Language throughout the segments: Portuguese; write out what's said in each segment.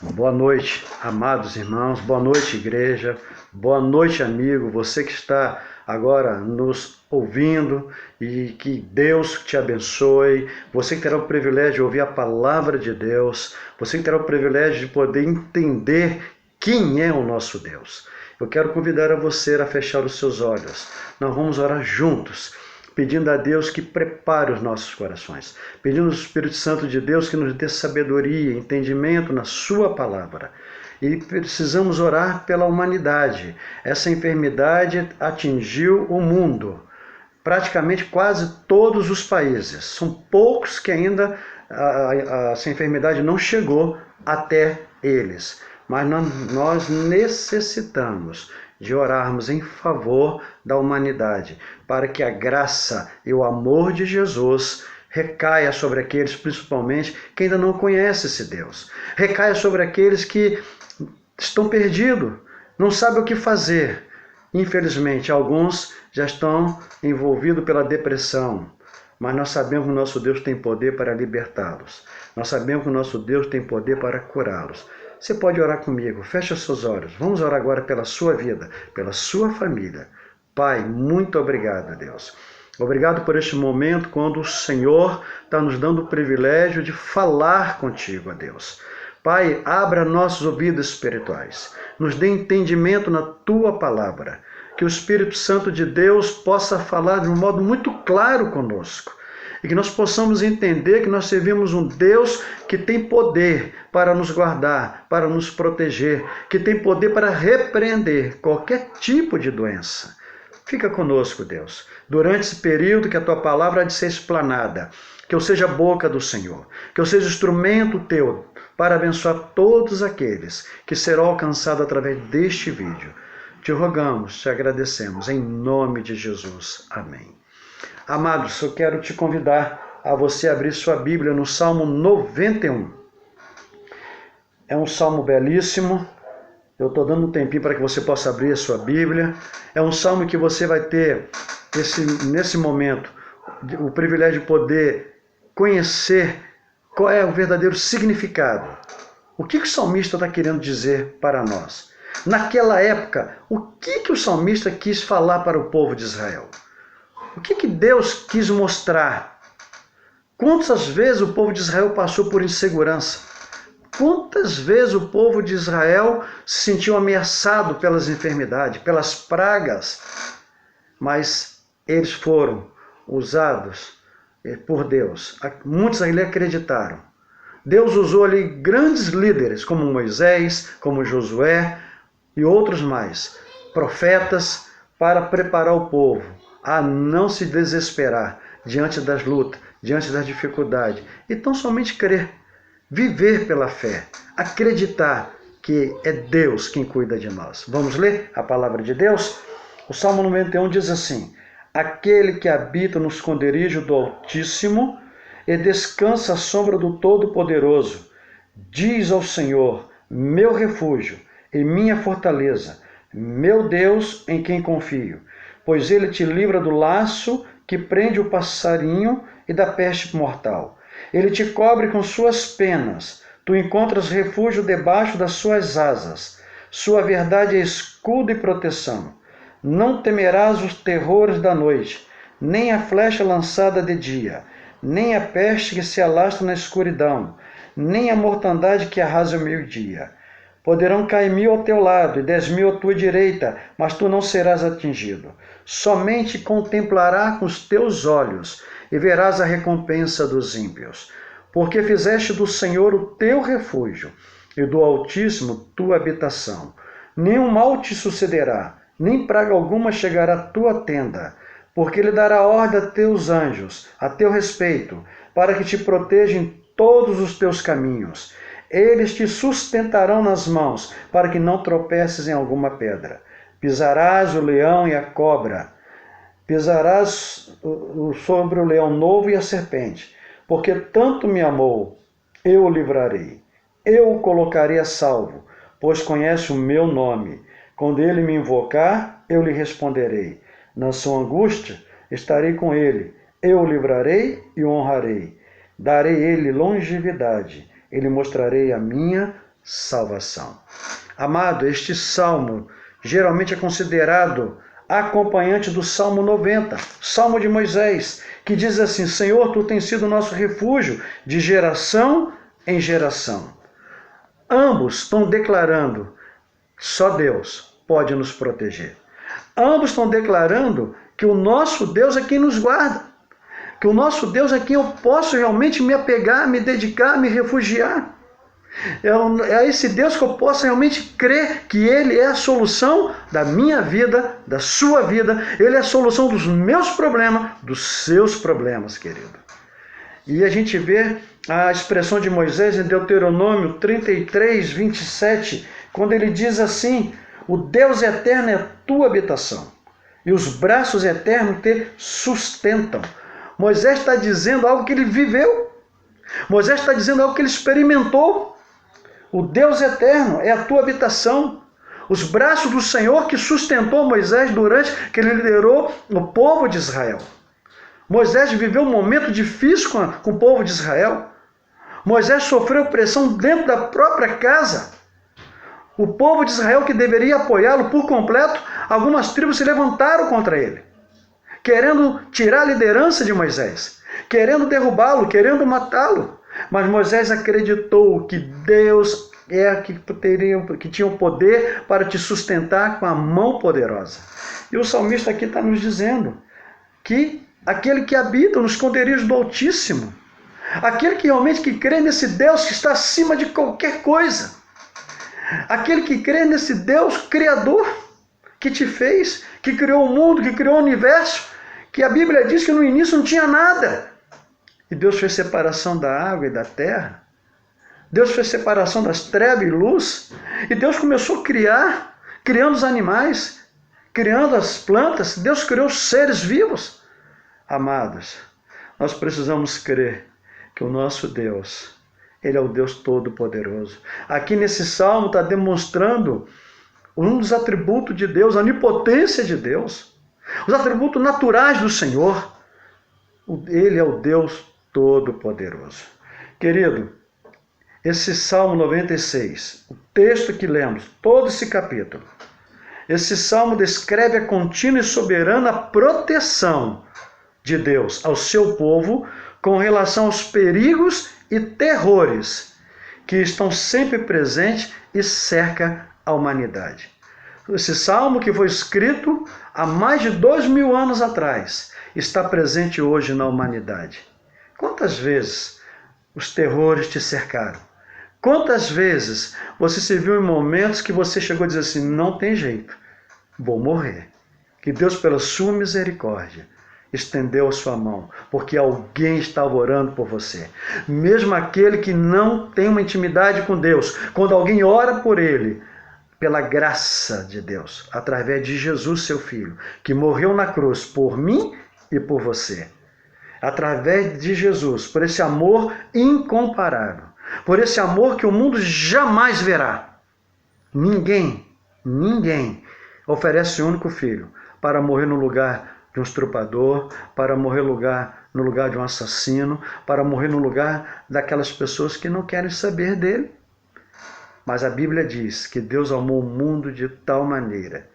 Boa noite, amados irmãos, boa noite, igreja, boa noite, amigo, você que está agora nos ouvindo e que Deus te abençoe, você que terá o privilégio de ouvir a palavra de Deus, você que terá o privilégio de poder entender quem é o nosso Deus. Eu quero convidar a você a fechar os seus olhos, nós vamos orar juntos, pedindo a Deus que prepare os nossos corações, pedindo ao Espírito Santo de Deus que nos dê sabedoria, entendimento na sua palavra. E precisamos orar pela humanidade. Essa enfermidade atingiu o mundo, praticamente quase todos os países. São poucos que ainda essa enfermidade não chegou até eles. Mas nós necessitamos de orarmos em favor da humanidade, para que a graça e o amor de Jesus recaia sobre aqueles, principalmente, que ainda não conhecem esse Deus. Recaia sobre aqueles que estão perdidos, não sabem o que fazer. Infelizmente, alguns já estão envolvidos pela depressão, mas nós sabemos que o nosso Deus tem poder para libertá-los. Nós sabemos que o nosso Deus tem poder para curá-los. Você pode orar comigo, feche os seus olhos. Vamos orar agora pela sua vida, pela sua família. Pai, muito obrigado, Deus. Obrigado por este momento quando o Senhor está nos dando o privilégio de falar contigo, Deus. Pai, abra nossos ouvidos espirituais. Nos dê entendimento na tua palavra. Que o Espírito Santo de Deus possa falar de um modo muito claro conosco. E que nós possamos entender que nós servimos um Deus que tem poder para nos guardar, para nos proteger, que tem poder para repreender qualquer tipo de doença. Fica conosco, Deus, durante esse período que a tua palavra há de ser explanada, que eu seja a boca do Senhor, que eu seja instrumento teu para abençoar todos aqueles que serão alcançados através deste vídeo. Te rogamos, te agradecemos, em nome de Jesus. Amém. Amados, eu quero te convidar a você abrir sua Bíblia no Salmo 91. É um salmo belíssimo. Eu estou dando um tempinho para que você possa abrir a sua Bíblia. É um salmo que você vai ter, nesse momento, o privilégio de poder conhecer qual é o verdadeiro significado. O que o salmista está querendo dizer para nós? Naquela época, o que o salmista quis falar para o povo de Israel? O que Deus quis mostrar? Quantas vezes o povo de Israel passou por insegurança? Quantas vezes o povo de Israel se sentiu ameaçado pelas enfermidades, pelas pragas? Mas eles foram usados por Deus. Muitos ali acreditaram. Deus usou ali grandes líderes, como Moisés, como Josué e outros mais, profetas, para preparar o povo a não se desesperar diante das lutas, diante das dificuldades. E tão somente crer, viver pela fé, acreditar que é Deus quem cuida de nós. Vamos ler a palavra de Deus? O Salmo 91 diz assim: aquele que habita no esconderijo do Altíssimo e descansa à sombra do Todo-Poderoso, diz ao Senhor, meu refúgio e minha fortaleza, meu Deus em quem confio. Pois ele te livra do laço que prende o passarinho e da peste mortal. Ele te cobre com suas penas, tu encontras refúgio debaixo das suas asas. Sua verdade é escudo e proteção. Não temerás os terrores da noite, nem a flecha lançada de dia, nem a peste que se alastra na escuridão, nem a mortandade que arrasa o meio-dia. Poderão cair 1000 ao teu lado e 10.000 à tua direita, mas tu não serás atingido. Somente contemplará com os teus olhos e verás a recompensa dos ímpios. Porque fizeste do Senhor o teu refúgio e do Altíssimo tua habitação. Nenhum mal te sucederá, nem praga alguma chegará à tua tenda, porque ele dará ordem a teus anjos, a teu respeito, para que te protejam em todos os teus caminhos. Eles te sustentarão nas mãos, para que não tropeces em alguma pedra. Pisarás o leão e a cobra, pisarás sobre o leão novo e a serpente. Porque tanto me amou, eu o livrarei. Eu o colocarei a salvo, pois conhece o meu nome. Quando ele me invocar, eu lhe responderei. Na sua angústia, estarei com ele. Eu o livrarei e o honrarei. Darei ele longevidade. Ele mostrarei a minha salvação. Amado, este salmo geralmente é considerado acompanhante do Salmo 90, Salmo de Moisés, que diz assim: Senhor, tu tens sido nosso refúgio de geração em geração. Ambos estão declarando que só Deus pode nos proteger. Ambos estão declarando que o nosso Deus é quem nos guarda, que o nosso Deus é quem eu posso realmente me apegar, me dedicar, me refugiar. É a esse Deus que eu posso realmente crer que Ele é a solução da minha vida, da sua vida. Ele é a solução dos meus problemas, dos seus problemas, querido. E a gente vê a expressão de Moisés em Deuteronômio 33, 27, quando ele diz assim: o Deus eterno é a tua habitação, e os braços eternos te sustentam. Moisés está dizendo algo que ele viveu. Moisés está dizendo algo que ele experimentou. O Deus eterno é a tua habitação. Os braços do Senhor que sustentou Moisés durante que ele liderou o povo de Israel. Moisés viveu um momento difícil com o povo de Israel. Moisés sofreu pressão dentro da própria casa. O povo de Israel, que deveria apoiá-lo por completo, algumas tribos se levantaram contra ele, querendo tirar a liderança de Moisés, querendo derrubá-lo, querendo matá-lo. Mas Moisés acreditou que Deus que tinha o poder para te sustentar com a mão poderosa. E o salmista aqui está nos dizendo que aquele que habita nos esconderijos do Altíssimo, aquele que realmente crê nesse Deus que está acima de qualquer coisa, aquele que crê nesse Deus Criador, que te fez, que criou o mundo, que criou o universo, que a Bíblia diz que no início não tinha nada. E Deus fez separação da água e da terra. Deus fez separação das trevas e luz. E Deus começou a criar, criando os animais, criando as plantas. Deus criou os seres vivos. Amados, nós precisamos crer que o nosso Deus, Ele é o Deus Todo-Poderoso. Aqui nesse salmo está demonstrando um dos atributos de Deus, a onipotência de Deus, os atributos naturais do Senhor. Ele é o Deus Todo-Poderoso. Querido, esse Salmo 96, o texto que lemos, todo esse capítulo, esse salmo descreve a contínua e soberana proteção de Deus ao seu povo com relação aos perigos e terrores que estão sempre presentes e cerca a humanidade. Esse salmo, que foi escrito há mais de 2000 anos atrás, está presente hoje na humanidade. Quantas vezes os terrores te cercaram? Quantas vezes você se viu em momentos que você chegou a dizer assim: não tem jeito, vou morrer. Que Deus, pela sua misericórdia, estendeu a sua mão, porque alguém estava orando por você. Mesmo aquele que não tem uma intimidade com Deus, quando alguém ora por ele, pela graça de Deus, através de Jesus, seu Filho, que morreu na cruz por mim e por você. Através de Jesus, por esse amor incomparável, por esse amor que o mundo jamais verá. Ninguém oferece um único filho para morrer no lugar de um estrupador, para morrer no lugar de um assassino, para morrer no lugar daquelas pessoas que não querem saber dele. Mas a Bíblia diz que Deus amou o mundo de tal maneira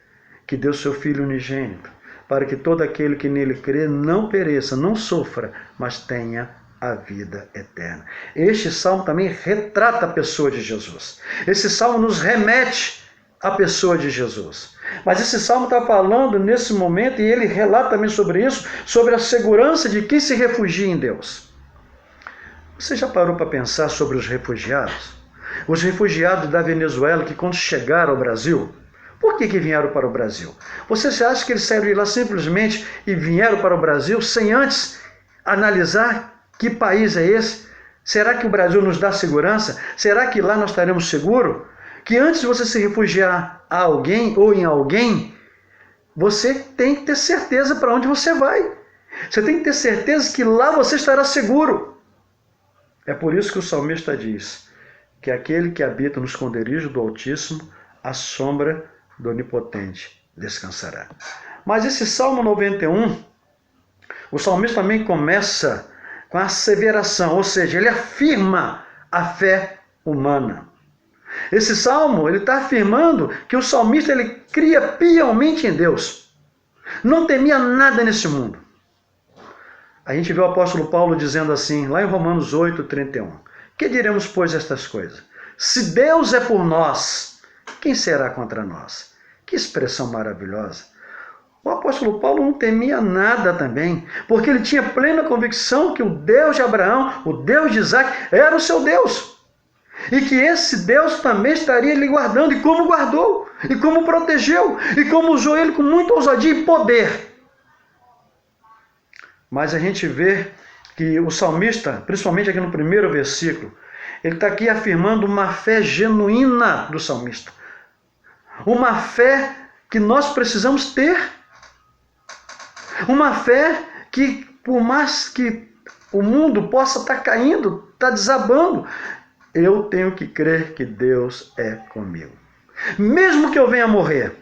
que deu seu Filho unigênito, para que todo aquele que nele crê não pereça, não sofra, mas tenha a vida eterna. Este salmo também retrata a pessoa de Jesus. Esse salmo nos remete à pessoa de Jesus. Mas esse salmo está falando nesse momento, e ele relata também sobre isso, sobre a segurança de quem se refugia em Deus. Você já parou para pensar sobre os refugiados? Os refugiados da Venezuela que, quando chegaram ao Brasil, por que vieram para o Brasil? Você acha que eles saíram de lá simplesmente e vieram para o Brasil sem antes analisar que país é esse? Será que o Brasil nos dá segurança? Será que lá nós estaremos seguros? Que antes de você se refugiar a alguém ou em alguém, você tem que ter certeza para onde você vai. Você tem que ter certeza que lá você estará seguro. É por isso que o salmista diz que aquele que habita no esconderijo do Altíssimo, à sombra do Onipotente descansará. Mas esse Salmo 91, o salmista também começa com a asseveração, ou seja, ele afirma a fé humana. Esse salmo, ele está afirmando que o salmista, ele cria piamente em Deus. Não temia nada nesse mundo. A gente vê o apóstolo Paulo dizendo assim, lá em Romanos 8:31. Que diremos, pois, estas coisas? Se Deus é por nós, quem será contra nós? Que expressão maravilhosa. O apóstolo Paulo não temia nada também, porque ele tinha plena convicção que o Deus de Abraão, o Deus de Isaac, era o seu Deus. E que esse Deus também estaria lhe guardando, e como guardou, e como protegeu, e como usou ele com muita ousadia e poder. Mas a gente vê que o salmista, principalmente aqui no primeiro versículo, ele está aqui afirmando uma fé genuína do salmista. Uma fé que nós precisamos ter. Uma fé que, por mais que o mundo possa estar caindo, está desabando, eu tenho que crer que Deus é comigo. Mesmo que eu venha morrer,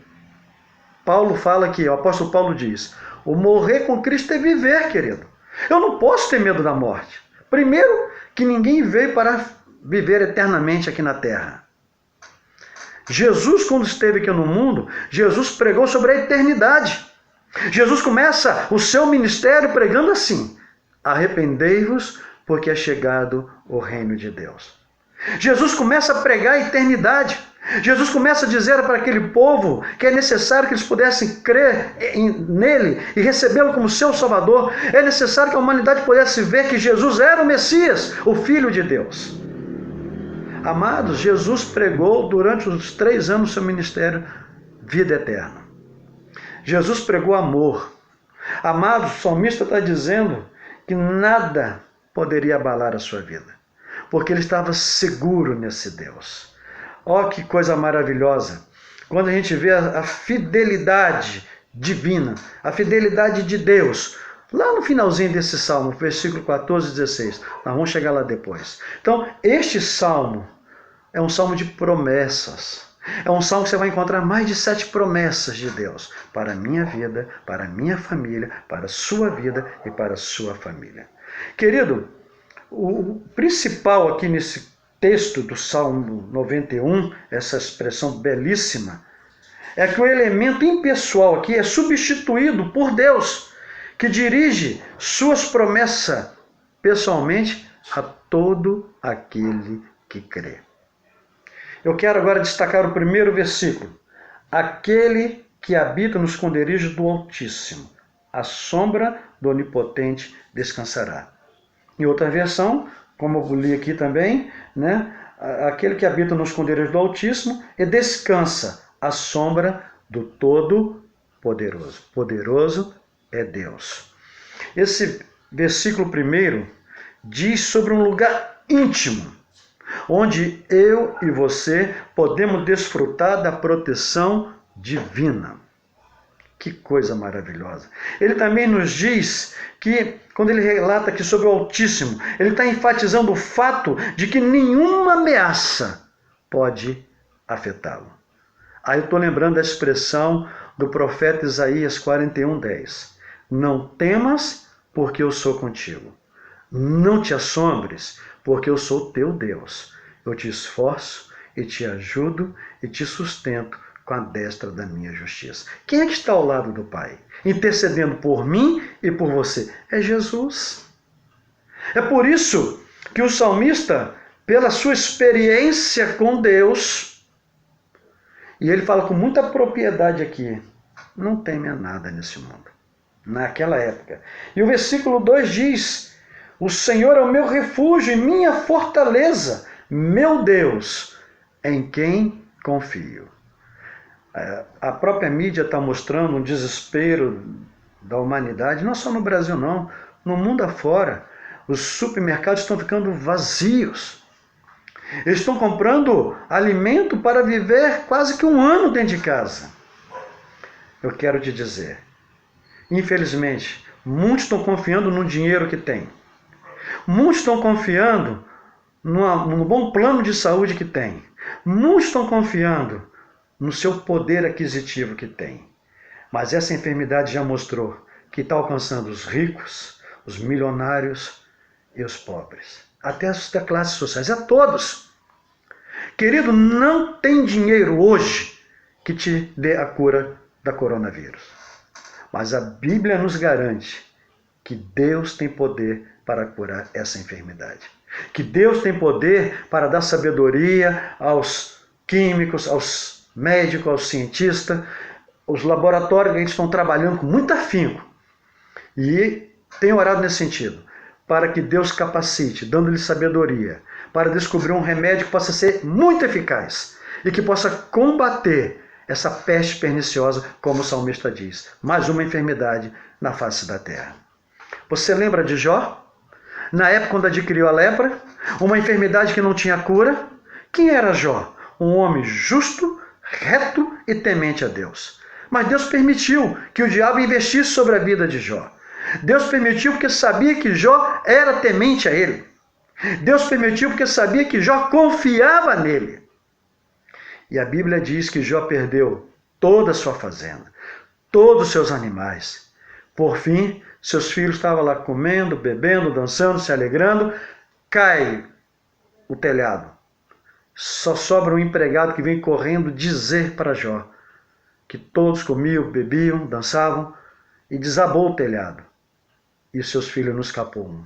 Paulo fala aqui, o apóstolo Paulo diz, o morrer com Cristo é viver, querido. Eu não posso ter medo da morte. Primeiro, que ninguém veio para viver eternamente aqui na terra. Jesus, quando esteve aqui no mundo, Jesus pregou sobre a eternidade. Jesus começa o seu ministério pregando assim, arrependei-vos, porque é chegado o reino de Deus. Jesus começa a pregar a eternidade. Jesus começa a dizer para aquele povo que é necessário que eles pudessem crer nele e recebê-lo como seu Salvador. É necessário que a humanidade pudesse ver que Jesus era o Messias, o Filho de Deus. Amados, Jesus pregou durante os 3 anos do seu ministério vida eterna. Jesus pregou amor. Amados, o salmista está dizendo que nada poderia abalar a sua vida, porque ele estava seguro nesse Deus. Ó, que coisa maravilhosa! Quando a gente vê a fidelidade divina, a fidelidade de Deus, lá no finalzinho desse salmo, versículo 14 e 16, nós vamos chegar lá depois. Então, este salmo é um salmo de promessas. É um salmo que você vai encontrar mais de 7 promessas de Deus para a minha vida, para a minha família, para a sua vida e para a sua família. Querido, o principal aqui nesse texto do Salmo 91, essa expressão belíssima, é que o elemento impessoal aqui é substituído por Deus, que dirige suas promessas pessoalmente a todo aquele que crê. Eu quero agora destacar o primeiro versículo. Aquele que habita no esconderijo do Altíssimo, a sombra do Onipotente descansará. Em outra versão, como eu li aqui também, né? Aquele que habita no esconderijo do Altíssimo e descansa à sombra do Todo-Poderoso. Poderoso é Deus. Esse versículo primeiro diz sobre um lugar íntimo, onde eu e você podemos desfrutar da proteção divina. Que coisa maravilhosa. Ele também nos diz que, quando ele relata aqui sobre o Altíssimo, ele está enfatizando o fato de que nenhuma ameaça pode afetá-lo. Aí eu estou lembrando da expressão do profeta Isaías 41:10. Não temas, porque eu sou contigo. Não te assombres, porque eu sou teu Deus. Eu te esforço e te ajudo e te sustento com a destra da minha justiça. Quem é que está ao lado do Pai, intercedendo por mim e por você? É Jesus. É por isso que o salmista, pela sua experiência com Deus, e ele fala com muita propriedade aqui, não teme a nada nesse mundo, naquela época. E o versículo 2 diz, o Senhor é o meu refúgio e minha fortaleza, meu Deus, em quem confio. A própria mídia está mostrando um desespero da humanidade, não só no Brasil não, no mundo afora. Os supermercados estão ficando vazios. Eles estão comprando alimento para viver quase que um ano dentro de casa. Eu quero te dizer, infelizmente, muitos estão confiando no dinheiro que tem. Muitos estão confiando no bom plano de saúde que tem. Muitos estão confiando no seu poder aquisitivo que tem. Mas essa enfermidade já mostrou que está alcançando os ricos, os milionários e os pobres. Até as classes sociais, a todos. Querido, não tem dinheiro hoje que te dê a cura da coronavírus. Mas a Bíblia nos garante que Deus tem poder para curar essa enfermidade. Que Deus tem poder para dar sabedoria aos químicos, aos médicos, aos cientistas. Os laboratórios que estão trabalhando com muito afinco. E tenho orado nesse sentido, para que Deus capacite, dando-lhe sabedoria, para descobrir um remédio que possa ser muito eficaz e que possa combater essa peste perniciosa, como o salmista diz, mais uma enfermidade na face da terra. Você lembra de Jó? Na época quando adquiriu a lepra, uma enfermidade que não tinha cura. Quem era Jó? Um homem justo, reto e temente a Deus. Mas Deus permitiu que o diabo investisse sobre a vida de Jó. Deus permitiu porque sabia que Jó era temente a ele. Deus permitiu porque sabia que Jó confiava nele. E a Bíblia diz que Jó perdeu toda a sua fazenda, todos os seus animais. Por fim, seus filhos estavam lá comendo, bebendo, dançando, se alegrando. Cai o telhado. Só sobra um empregado que vem correndo dizer para Jó que todos comiam, bebiam, dançavam, e desabou o telhado. E os seus filhos não escapou um.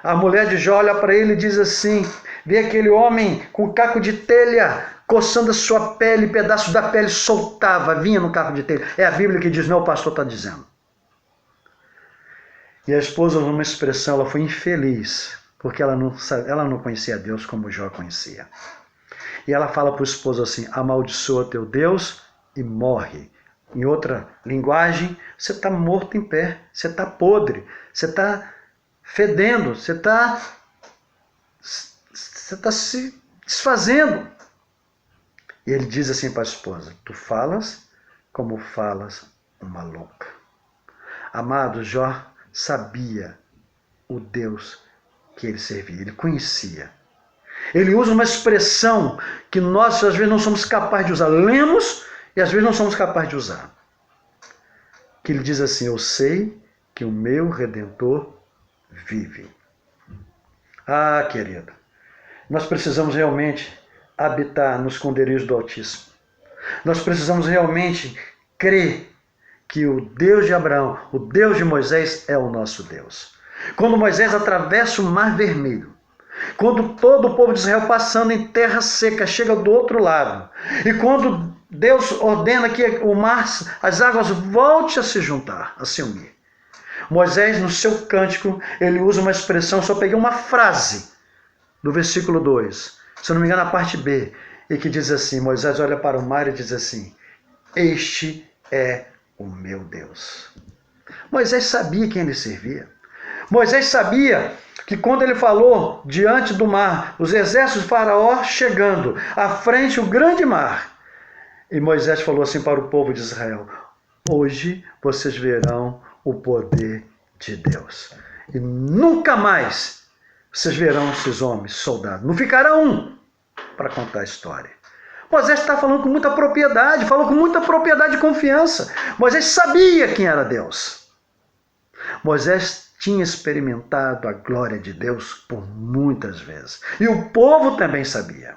A mulher de Jó olha para ele e diz assim, vê aquele homem com caco de telha, coçando a sua pele, pedaço da pele soltava, vinha no caco de telha. É a Bíblia que diz, não, o pastor está dizendo. E a esposa, numa expressão, ela foi infeliz, porque ela não conhecia Deus como Jó conhecia. E ela fala para o esposo assim, amaldiçoa teu Deus e morre. Em outra linguagem, você está morto em pé, você está podre, você está fedendo, você está se desfazendo. E ele diz assim para a esposa, tu falas como falas uma louca. Amado, Jó sabia o Deus que ele servia, ele conhecia. Ele usa uma expressão que nós às vezes não somos capazes de usar. Lemos e às vezes não somos capazes de usar. Que ele diz assim, eu sei que o meu Redentor vive. Ah, querido, nós precisamos realmente habitar no esconderijo do Altíssimo. Nós precisamos realmente crer que o Deus de Abraão, o Deus de Moisés é o nosso Deus. Quando Moisés atravessa o Mar Vermelho, quando todo o povo de Israel passando em terra seca chega do outro lado, e quando Deus ordena que o mar, as águas voltem a se juntar, a se unir. Moisés, no seu cântico, ele usa uma expressão, só peguei uma frase do versículo 2, se eu não me engano, a parte B, e que diz assim, Moisés olha para o mar e diz assim, este é o meu Deus. Moisés sabia quem ele servia. Moisés sabia que quando ele falou diante do mar, os exércitos de Faraó chegando, à frente o grande mar, e Moisés falou assim para o povo de Israel, hoje vocês verão o poder de Deus. E nunca mais vocês verão esses homens, soldados. Não ficará um para contar a história. Moisés está falando com muita propriedade, falou com muita propriedade e confiança. Moisés sabia quem era Deus. Moisés tinha experimentado a glória de Deus por muitas vezes. E o povo também sabia.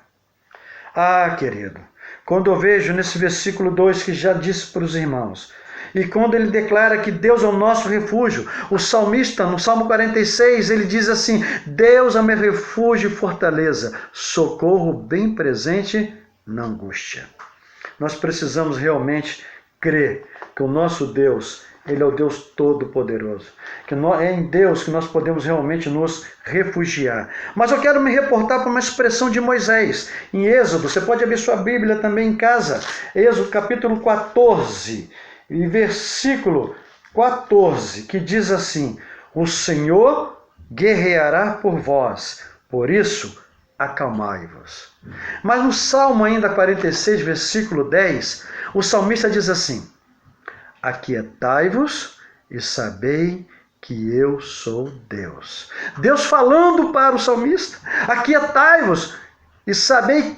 Ah, querido, quando eu vejo nesse versículo 2 que já disse para os irmãos, e quando ele declara que Deus é o nosso refúgio, o salmista, no Salmo 46, ele diz assim, Deus é meu refúgio e fortaleza, socorro bem presente na angústia. Nós precisamos realmente crer que o nosso Deus, ele é o Deus Todo-Poderoso, que é em Deus que nós podemos realmente nos refugiar. Mas eu quero me reportar para uma expressão de Moisés, em Êxodo, você pode abrir sua Bíblia também em casa, Êxodo capítulo 14, e versículo 14, que diz assim, o Senhor guerreará por vós, por isso acalmai-vos. Mas no Salmo ainda 46, versículo 10, o salmista diz assim, aquietai-vos e sabei que eu sou Deus. Deus falando para o salmista, aquietai-vos e sabei que